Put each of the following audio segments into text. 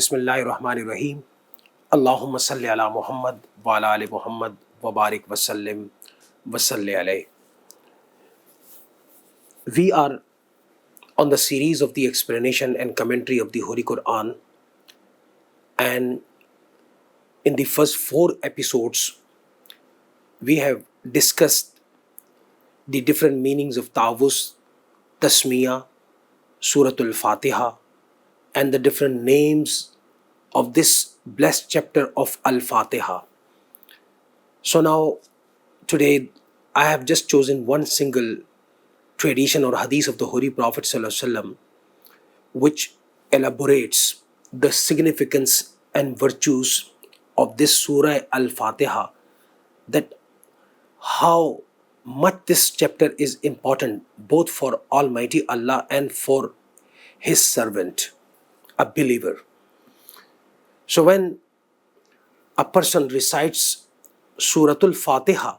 Bismillahirrahmanirrahim. Allahumma salli ala Muhammad wa ala ali Muhammad wa barik wa sallim wa salli alayh. We are on the series of the explanation and commentary of the Holy Quran, and in the first 4 episodes we have discussed the different meanings of Tawus, Tasmiyah, Suratul Fatiha, and the different names of this blessed chapter of Al-Fatiha. So now, today, I have just chosen one single tradition or hadith of the Holy Prophet ﷺ, which elaborates the significance and virtues of this Surah Al-Fatiha, that how much this chapter is important both for Almighty Allah and for His servant, a believer. So when a person recites Suratul Fatiha,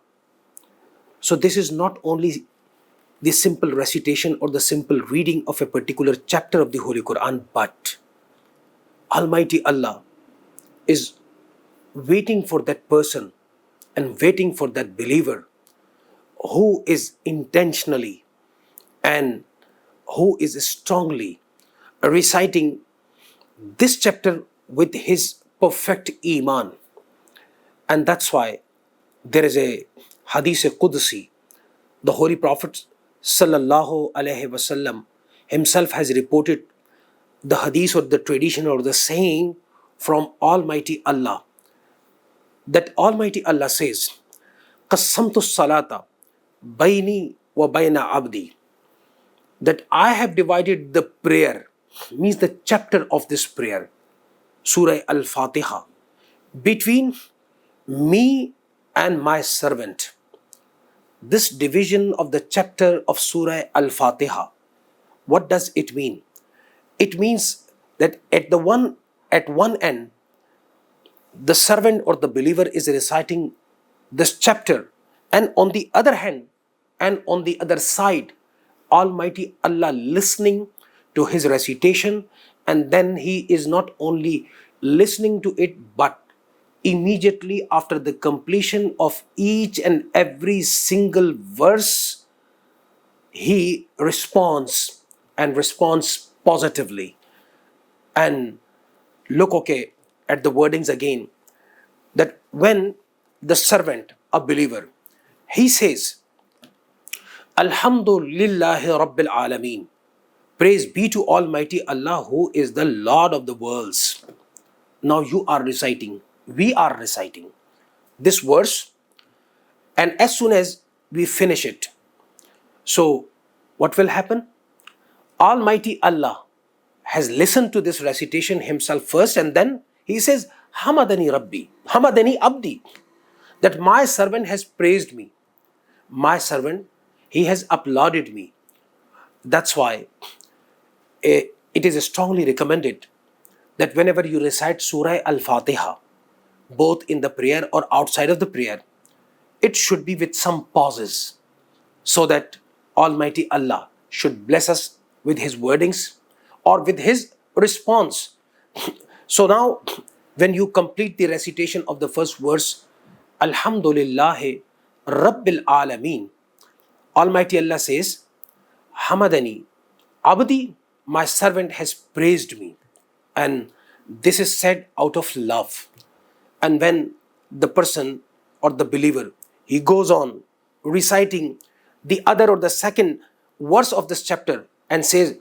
so this is not only the simple recitation or the simple reading of a particular chapter of the Holy Quran, but Almighty Allah is waiting for that person and waiting for that believer who is intentionally and who is strongly reciting this chapter with his perfect iman. And that's why there is a hadith Qudsi. The Holy Prophet sallallahu alaihi wasallam himself has reported the hadith or the tradition or the saying from Almighty Allah, that Almighty Allah says, Qasamtu salata baini wa baina abdi, that I have divided the prayer, means the chapter of this prayer, Surah Al-Fatiha, between me and my servant. This division of the chapter of Surah Al-Fatiha, what does it mean? It means that at one end, the servant or the believer is reciting this chapter, and on the other hand and on the other side, Almighty Allah listening to his recitation, and then he is not only listening to it, but immediately after the completion of each and every single verse, he responds and responds positively. And look at the wordings again, that when the servant, a believer, he says, Alhamdulillahi Rabbil Alameen, praise be to Almighty Allah who is the Lord of the worlds. Now you are reciting, we are reciting this verse, and as soon as we finish it, so what will happen? Almighty Allah has listened to this recitation himself first, and then he says, Hamadani Rabbi, Hamadani Abdi, that my servant has praised me. My servant, he has applauded me. That's why it is strongly recommended that whenever you recite Surah Al-Fatiha, both in the prayer or outside of the prayer, it should be with some pauses, so that Almighty Allah should bless us with His wordings or with His response. So now, when you complete the recitation of the first verse, Alhamdulillahi Rabbil Alameen, Almighty Allah says, Hamadani Abdi, my servant has praised me. And this is said out of love. And when the person or the believer, he goes on reciting the other or the second verse of this chapter and says,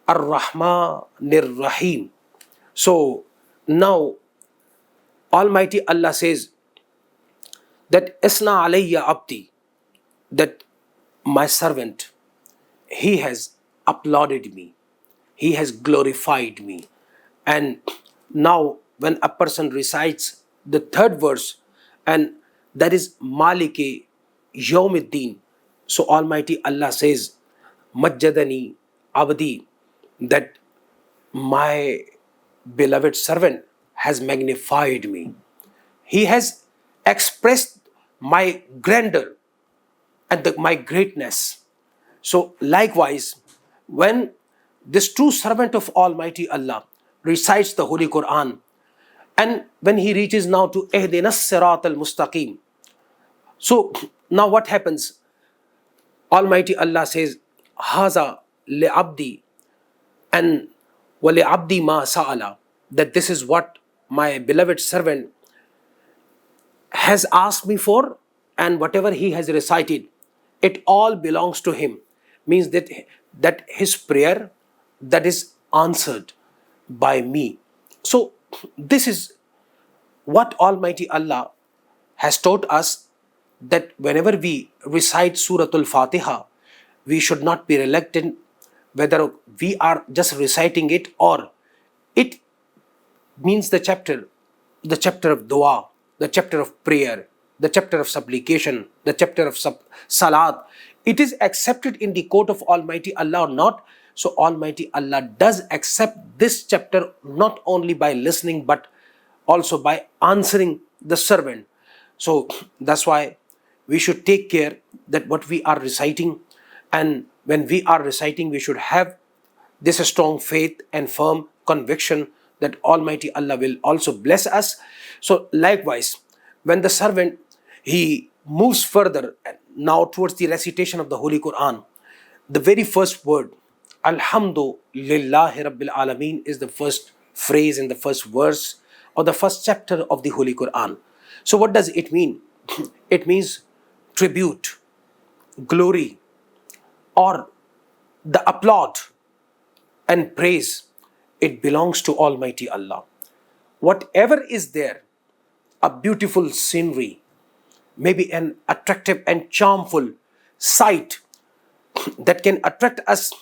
Ar-Rahmanir Rahim. So now Almighty Allah says that Isna alayya abdi, that my servant, he has applauded me, he has glorified me. And now when a person recites the third verse, and that is Maliki Yawmiddin, so Almighty Allah says, Majjadani Abdi, that my beloved servant has magnified me. He has expressed my grandeur and my greatness. So likewise, when this true servant of Almighty Allah, recites the Holy Quran, and when he reaches now to Ihdinas Sirat al Mustaqim, so now what happens? Almighty Allah says, Haza li abdi and wali abdi ma sa'ala, that this is what my beloved servant has asked me for, and whatever he has recited, it all belongs to him. Means that his prayer, that is answered by me. So this is what Almighty Allah has taught us, that whenever we recite Suratul Fatiha, we should not be reluctant whether we are just reciting it or it means the chapter of dua, the chapter of prayer, the chapter of supplication, the chapter of salat. It is accepted in the court of Almighty Allah or not. So Almighty Allah does accept this chapter not only by listening but also by answering the servant. So that's why we should take care that what we are reciting, and when we are reciting, we should have this strong faith and firm conviction that Almighty Allah will also bless us. So likewise, when the servant he moves further now towards the recitation of the Holy Quran, the very first word, Alhamdulillahi Rabbil Alameen, is the first phrase in the first verse or the first chapter of the Holy Quran. So what does it mean? It means tribute, glory, or the applaud and praise. It belongs to Almighty Allah. Whatever is there, a beautiful scenery, maybe an attractive and charmful sight that can attract us,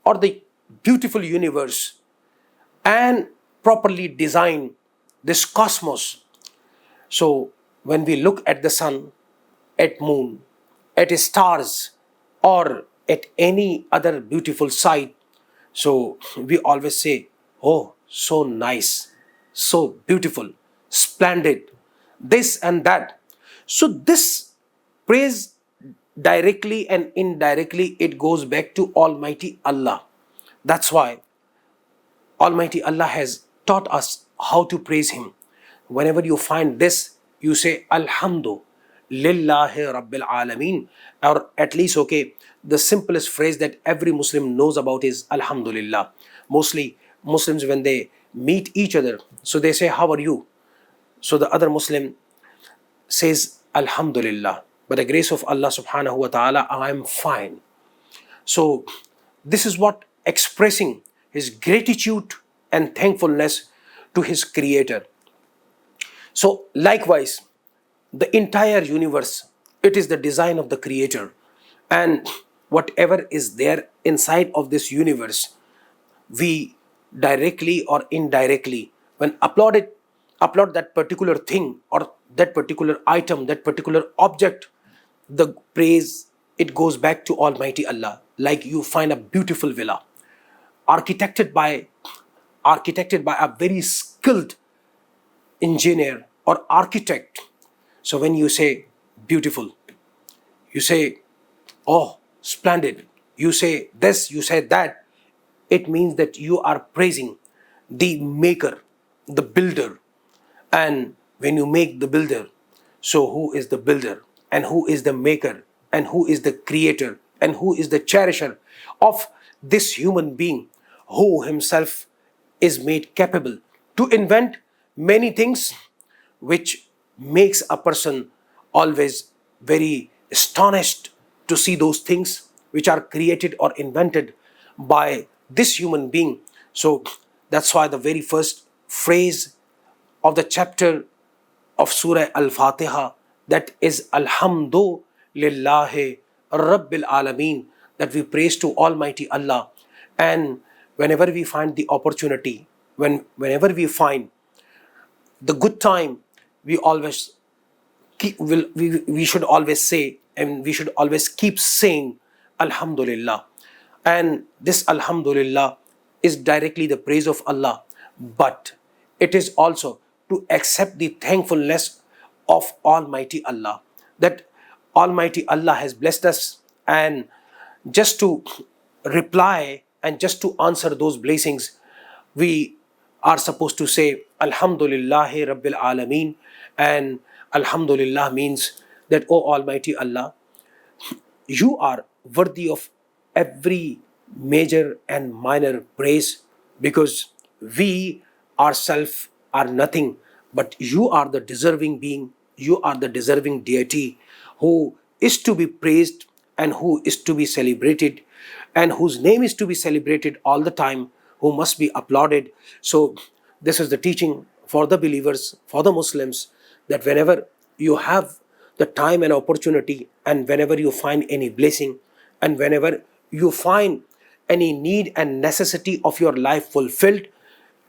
or the beautiful universe, and properly design this cosmos. So when we look at the sun, at moon, at stars, or at any other beautiful sight, so we always say, oh, so nice, so beautiful, splendid, this and that. So this praise, directly and indirectly, it goes back to Almighty Allah. That's why Almighty Allah has taught us how to praise Him. Whenever you find this, you say Alhamdu Lillahi Rabbil Alameen, or at least, okay, the simplest phrase that every Muslim knows about is Alhamdulillah. Mostly Muslims, when they meet each other, so they say, how are you? So the other Muslim says Alhamdulillah, by the grace of Allah subhanahu wa ta'ala, I am fine. So this is what expressing his gratitude and thankfulness to his creator. So likewise, the entire universe, it is the design of the creator, and whatever is there inside of this universe, we directly or indirectly, when upload that particular thing or that particular item, that particular object, the praise, it goes back to Almighty Allah. Like you find a beautiful villa architected by a very skilled engineer or architect. So when you say beautiful, you say, oh, splendid, you say this, you say that, it means that you are praising the maker, the builder. And when you make the builder, so who is the builder, and who is the maker, and who is the creator, and who is the cherisher of this human being, who himself is made capable to invent many things, which makes a person always very astonished to see those things which are created or invented by this human being. So that's why the very first phrase of the chapter of Surah Al-Fatiha, that is Alhamdu Lillahi Rabbil Alameen, that we praise to Almighty Allah. And whenever we find the opportunity, whenever we find the good time, we always we should always say, and we should always keep saying Alhamdulillah. And this Alhamdulillah is directly the praise of Allah, but it is also to accept the thankfulness of Almighty Allah, that Almighty Allah has blessed us, and just to reply and just to answer those blessings, we are supposed to say Alhamdulillahi Rabbil Alameen, and Alhamdulillah means that, O Almighty Allah, you are worthy of every major and minor praise, because we ourselves are nothing, but you are the deserving being, you are the deserving deity who is to be praised and who is to be celebrated and whose name is to be celebrated all the time, who must be applauded. So, this is the teaching for the believers, for the Muslims, that whenever you have the time and opportunity, and whenever you find any blessing, and whenever you find any need and necessity of your life fulfilled,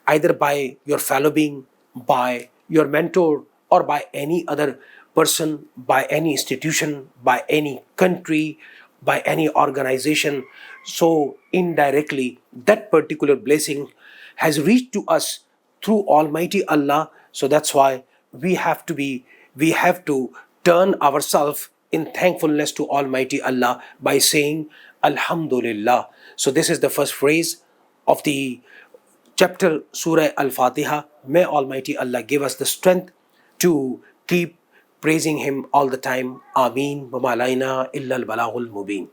either by your fellow being, by your mentor, or by any other person, by any institution, by any country, by any organization. So, indirectly, that particular blessing has reached to us through Almighty Allah. So, that's why we have to turn ourselves in thankfulness to Almighty Allah by saying Alhamdulillah. So, this is the first phrase of the chapter Surah Al Fatiha. May Almighty Allah give us the strength to keep praising Him all the time. Ameen. Wa ma alaina illa al balagul mubin.